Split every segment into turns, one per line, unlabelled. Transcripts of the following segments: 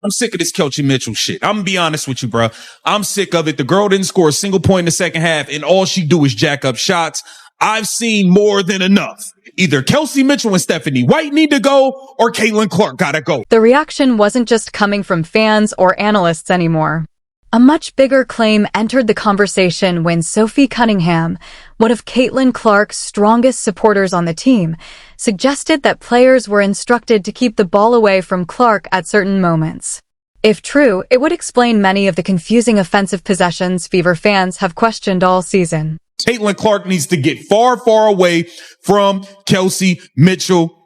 I'm sick of this Kelchi Mitchell shit. I'm gonna be honest with you, bro. I'm sick of it. The girl didn't score a single point in the second half, and all she do is jack up shots. I've seen more than enough. Either Kelsey Mitchell and Stephanie White need to go, or Caitlin Clark gotta go.
The reaction wasn't just coming from fans or analysts anymore. A much bigger claim entered the conversation when Sophie Cunningham, one of Caitlin Clark's strongest supporters on the team, suggested that players were instructed to keep the ball away from Clark at certain moments. If true, it would explain many of the confusing offensive possessions Fever fans have questioned all season.
Caitlin Clark needs to get far, far away from Kelsey Mitchell.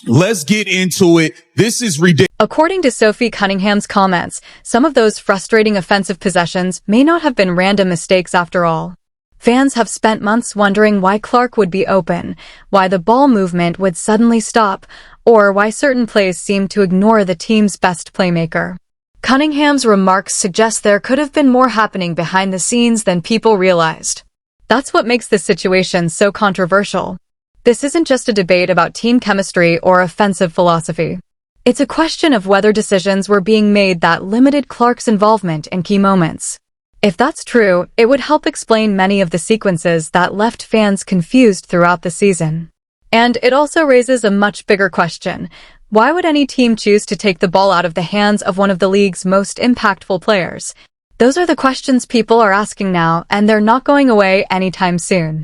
Let's get into it. This is ridiculous.
According to Sophie Cunningham's comments, some of those frustrating offensive possessions may not have been random mistakes after all. Fans have spent months wondering why Clark would be open, why the ball movement would suddenly stop, or why certain plays seemed to ignore the team's best playmaker. Cunningham's remarks suggest there could have been more happening behind the scenes than people realized. That's what makes this situation so controversial. This isn't just a debate about team chemistry or offensive philosophy. It's a question of whether decisions were being made that limited Clark's involvement in key moments. If that's true, it would help explain many of the sequences that left fans confused throughout the season. And it also raises a much bigger question. Why would any team choose to take the ball out of the hands of one of the league's most impactful players? Those are the questions people are asking now, and they're not going away anytime soon.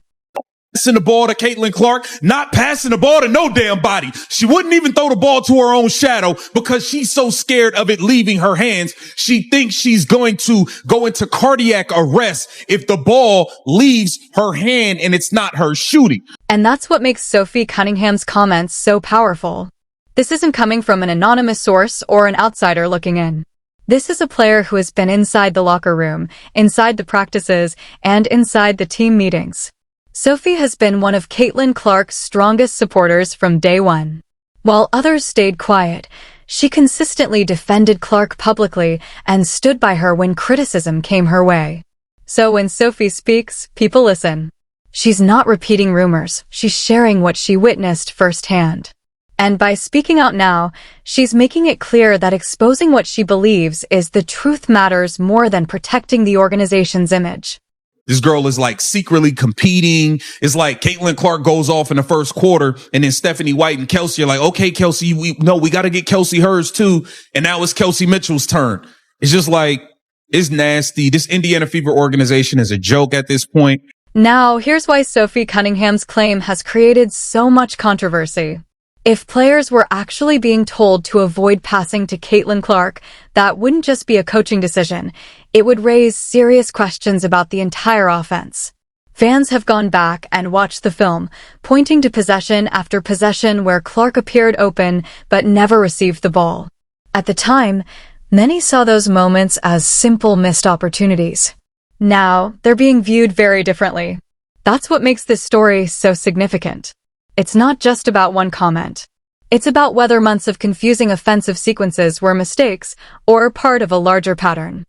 Passing the ball to Caitlin Clark, not passing the ball to no damn body. She wouldn't even throw the ball to her own shadow because she's so scared of it leaving her hands. She thinks she's going to go into cardiac arrest if the ball leaves her hand and it's not her shooting.
And that's what makes Sophie Cunningham's comments so powerful. This isn't coming from an anonymous source or an outsider looking in. This is a player who has been inside the locker room, inside the practices, and inside the team meetings. Sophie has been one of Caitlin Clark's strongest supporters from day one. While others stayed quiet, she consistently defended Clark publicly and stood by her when criticism came her way. So when Sophie speaks, people listen. She's not repeating rumors, she's sharing what she witnessed firsthand. And by speaking out now, she's making it clear that exposing what she believes is the truth matters more than protecting the organization's image.
This girl is like secretly competing. It's like Caitlin Clark goes off in the first quarter and then Stephanie White and Kelsey are like, okay, Kelsey, we got to get Kelsey hers too. And now it's Kelsey Mitchell's turn. It's just like, it's nasty. This Indiana Fever organization is a joke at this point.
Now, here's why Sophie Cunningham's claim has created so much controversy. If players were actually being told to avoid passing to Caitlin Clark, that wouldn't just be a coaching decision. It would raise serious questions about the entire offense. Fans have gone back and watched the film, pointing to possession after possession where Clark appeared open but never received the ball. At the time, many saw those moments as simple missed opportunities. Now, they're being viewed very differently. That's what makes this story so significant. It's not just about one comment. It's about whether months of confusing offensive sequences were mistakes or part of a larger pattern.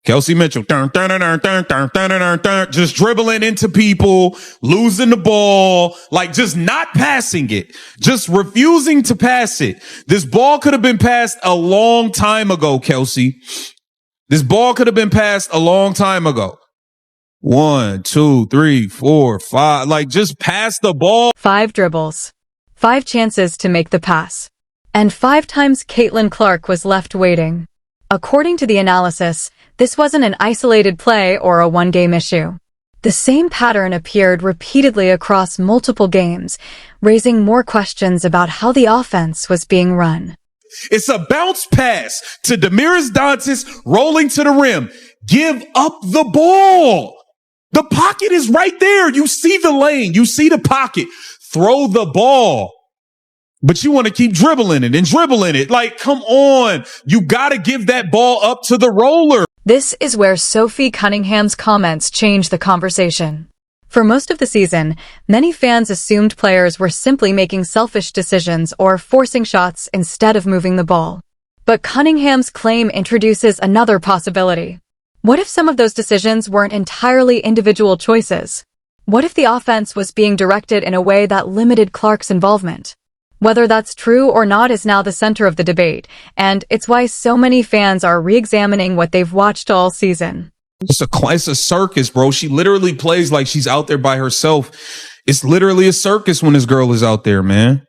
Kelsey Mitchell, just dribbling into people, losing the ball, like just not passing it, just refusing to pass it. This ball could have been passed a long time ago, Kelsey. This ball could have been passed a long time ago. 1, 2, 3, 4, 5. Like, just pass the ball.
5 dribbles. 5 chances to make the pass. And 5 times Caitlin Clark was left waiting. According to the analysis, this wasn't an isolated play or a one-game issue. The same pattern appeared repeatedly across multiple games, raising more questions about how the offense was being run.
It's a bounce pass to Damiris Dantas rolling to the rim. Give up the ball. The pocket is right there. You see the lane. You see the pocket. Throw the ball. But you want to keep dribbling it and dribbling it. Like, come on. You got to give that ball up to the roller.
This is where Sophie Cunningham's comments changed the conversation. For most of the season, many fans assumed players were simply making selfish decisions or forcing shots instead of moving the ball. But Cunningham's claim introduces another possibility. What if some of those decisions weren't entirely individual choices? What if the offense was being directed in a way that limited Clark's involvement? Whether that's true or not is now the center of the debate, and it's why so many fans are re-examining what they've watched all season.
It's a circus, bro. She literally plays like she's out there by herself. It's literally a circus when this girl is out there, man.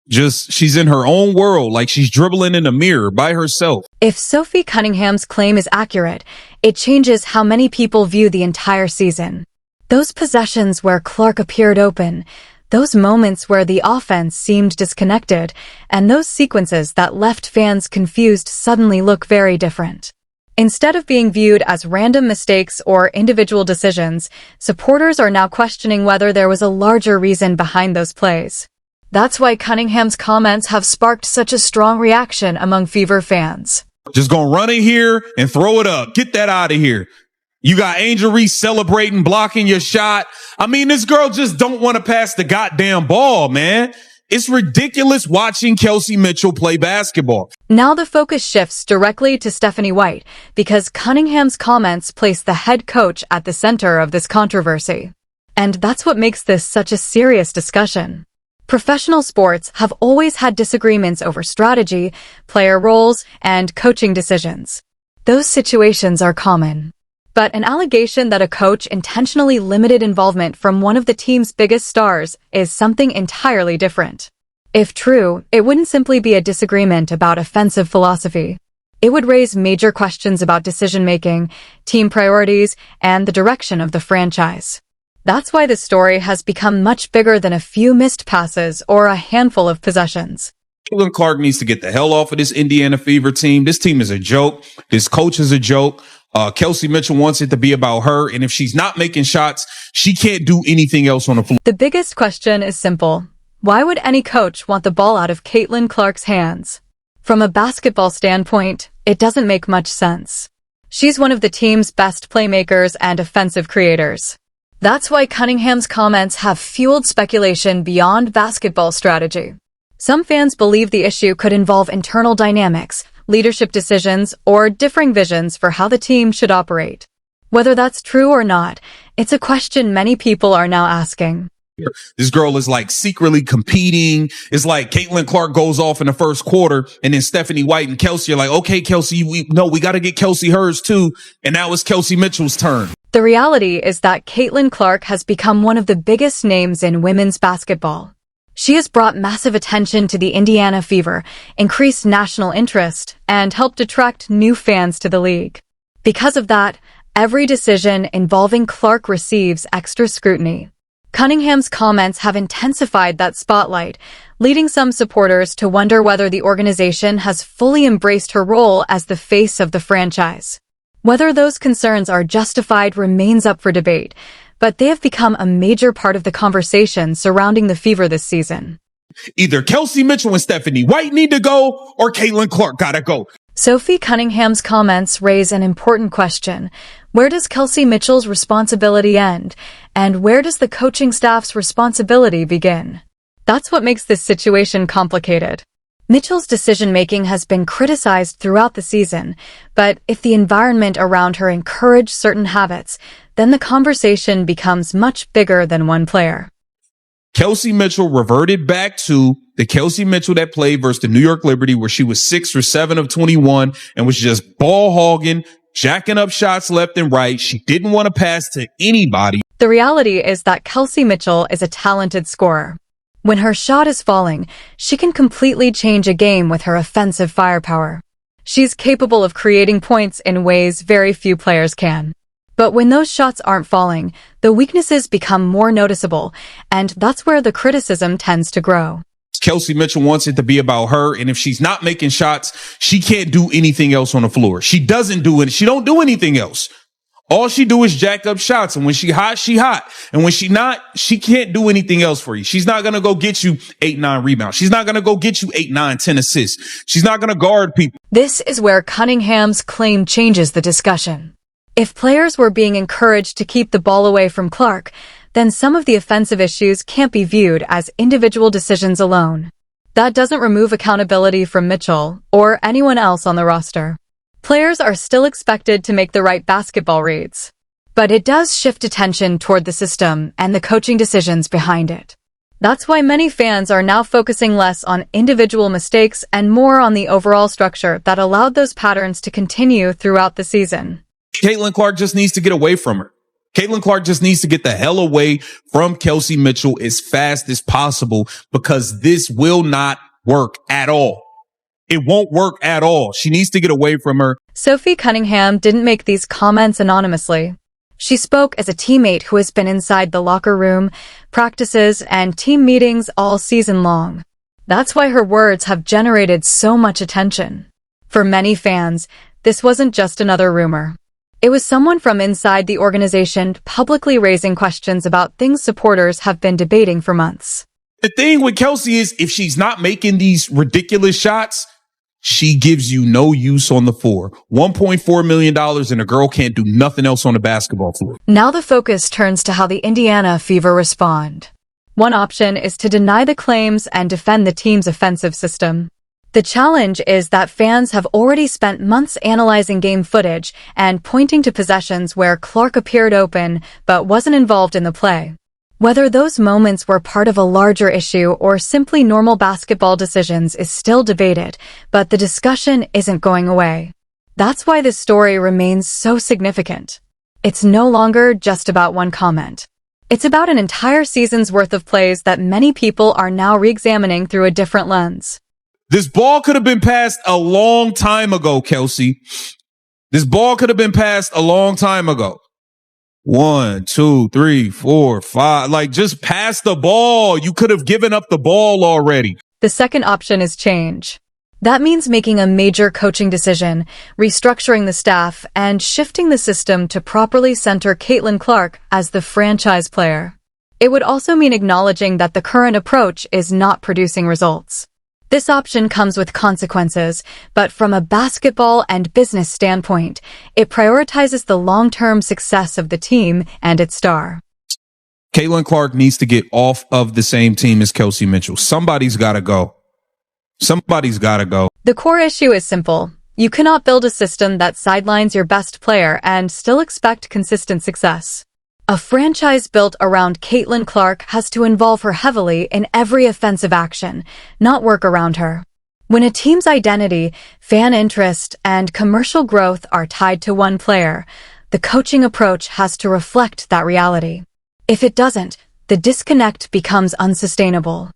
She's in her own world, like she's dribbling in a mirror by herself.
If Sophie Cunningham's claim is accurate, it changes how many people view the entire season. Those possessions where Clark appeared open, those moments where the offense seemed disconnected, and those sequences that left fans confused suddenly look very different. Instead of being viewed as random mistakes or individual decisions, supporters are now questioning whether there was a larger reason behind those plays. That's why Cunningham's comments have sparked such a strong reaction among Fever fans.
Just gonna run it here and throw it up. Get that out of here. You got Angel Reese celebrating, blocking your shot. I mean, this girl just don't want to pass the goddamn ball, man. It's ridiculous watching Kelsey Mitchell play basketball.
Now the focus shifts directly to Stephanie White because Cunningham's comments place the head coach at the center of this controversy. And that's what makes this such a serious discussion. Professional sports have always had disagreements over strategy, player roles, and coaching decisions. Those situations are common. But an allegation that a coach intentionally limited involvement from one of the team's biggest stars is something entirely different. If true, it wouldn't simply be a disagreement about offensive philosophy. It would raise major questions about decision-making, team priorities, and the direction of the franchise. That's why this story has become much bigger than a few missed passes or a handful of possessions.
Caitlin Clark needs to get the hell off of this Indiana Fever team. This team is a joke. This coach is a joke. Kelsey Mitchell wants it to be about her, and if she's not making shots, she can't do anything else on the floor.
The biggest question is simple. Why would any coach want the ball out of Caitlin Clark's hands? From a basketball standpoint, it doesn't make much sense. She's one of the team's best playmakers and offensive creators. That's why Cunningham's comments have fueled speculation beyond basketball strategy. Some fans believe the issue could involve internal dynamics, leadership decisions, or differing visions for how the team should operate. Whether that's true or not, it's a question many people are now asking.
This girl is like secretly competing. It's like Caitlin Clark goes off in the first quarter, and then Stephanie White and Kelsey are like, okay, Kelsey, we got to get Kelsey hers too. And now it's Kelsey Mitchell's turn.
The reality is that Caitlin Clark has become one of the biggest names in women's basketball. She has brought massive attention to the Indiana Fever, increased national interest, and helped attract new fans to the league. Because of that, every decision involving Clark receives extra scrutiny. Cunningham's comments have intensified that spotlight, leading some supporters to wonder whether the organization has fully embraced her role as the face of the franchise. Whether those concerns are justified remains up for debate, but they have become a major part of the conversation surrounding the Fever this season.
Either Kelsey Mitchell and Stephanie White need to go, or Caitlin Clark gotta go.
Sophie Cunningham's comments raise an important question. Where does Kelsey Mitchell's responsibility end, and where does the coaching staff's responsibility begin? That's what makes this situation complicated. Mitchell's decision-making has been criticized throughout the season, but if the environment around her encouraged certain habits, then the conversation becomes much bigger than one player.
Kelsey Mitchell reverted back to the Kelsey Mitchell that played versus the New York Liberty, where she was 6 or 7 of 21 and was just ball hogging, jacking up shots left and right. She didn't want to pass to anybody.
The reality is that Kelsey Mitchell is a talented scorer. When her shot is falling, she can completely change a game with her offensive firepower. She's capable of creating points in ways very few players can. But when those shots aren't falling, the weaknesses become more noticeable, and that's where the criticism tends to grow.
Kelsey Mitchell wants it to be about her, and if she's not making shots, she can't do anything else on the floor. She doesn't do it. She don't do anything else. All she do is jack up shots, and when she hot, she hot. And when she not, she can't do anything else for you. She's not going to go get you 8-9 rebounds. She's not going to go get you 8-9-10 assists. She's not going to guard people.
This is where Cunningham's claim changes the discussion. If players were being encouraged to keep the ball away from Clark, then some of the offensive issues can't be viewed as individual decisions alone. That doesn't remove accountability from Mitchell or anyone else on the roster. Players are still expected to make the right basketball reads. But it does shift attention toward the system and the coaching decisions behind it. That's why many fans are now focusing less on individual mistakes and more on the overall structure that allowed those patterns to continue throughout the season.
Caitlin Clark just needs to get away from her. Caitlin Clark just needs to get the hell away from Kelsey Mitchell as fast as possible, because this will not work at all. It won't work at all. She needs to get away from her.
Sophie Cunningham didn't make these comments anonymously. She spoke as a teammate who has been inside the locker room, practices, and team meetings all season long. That's why her words have generated so much attention. For many fans, this wasn't just another rumor. It was someone from inside the organization publicly raising questions about things supporters have been debating for months.
The thing with Kelsey is, if she's not making these ridiculous shots, she gives you no use on the floor. $1.4 million and a girl can't do nothing else on the basketball floor.
Now the focus turns to how the Indiana Fever respond. One option is to deny the claims and defend the team's offensive system. The challenge is that fans have already spent months analyzing game footage and pointing to possessions where Clark appeared open but wasn't involved in the play. Whether those moments were part of a larger issue or simply normal basketball decisions is still debated, but the discussion isn't going away. That's why this story remains so significant. It's no longer just about one comment. It's about an entire season's worth of plays that many people are now re-examining through a different lens.
This ball could have been passed a long time ago, Kelsey. This ball could have been passed a long time ago. 1, 2, 3, 4, 5. Like, just pass the ball. You could have given up the ball already.
The second option is change. That means making a major coaching decision, restructuring the staff, and shifting the system to properly center Caitlin Clark as the franchise player. It would also mean acknowledging that the current approach is not producing results. This option comes with consequences, but from a basketball and business standpoint, it prioritizes the long-term success of the team and its star.
Caitlin Clark needs to get off of the same team as Kelsey Mitchell. Somebody's got to go. Somebody's got to go.
The core issue is simple. You cannot build a system that sidelines your best player and still expect consistent success. A franchise built around Caitlin Clark has to involve her heavily in every offensive action, not work around her. When a team's identity, fan interest, and commercial growth are tied to one player, the coaching approach has to reflect that reality. If it doesn't, the disconnect becomes unsustainable.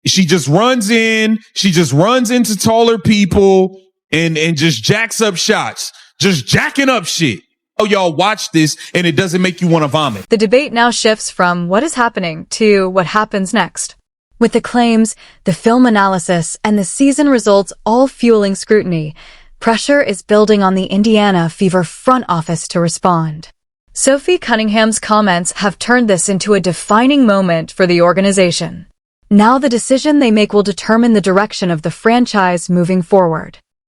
She just runs in, she just runs into taller people and just jacks up shots, just jacking up shit. Oh, y'all watch this and it doesn't make you want to vomit.
The debate now shifts from what is happening to what happens next. With the claims, the film analysis, and the season results all fueling scrutiny, pressure is building on the Indiana Fever front office to respond. Sophie Cunningham's comments have turned this into a defining moment for the organization. Now the decision they make will determine the direction of the franchise moving forward.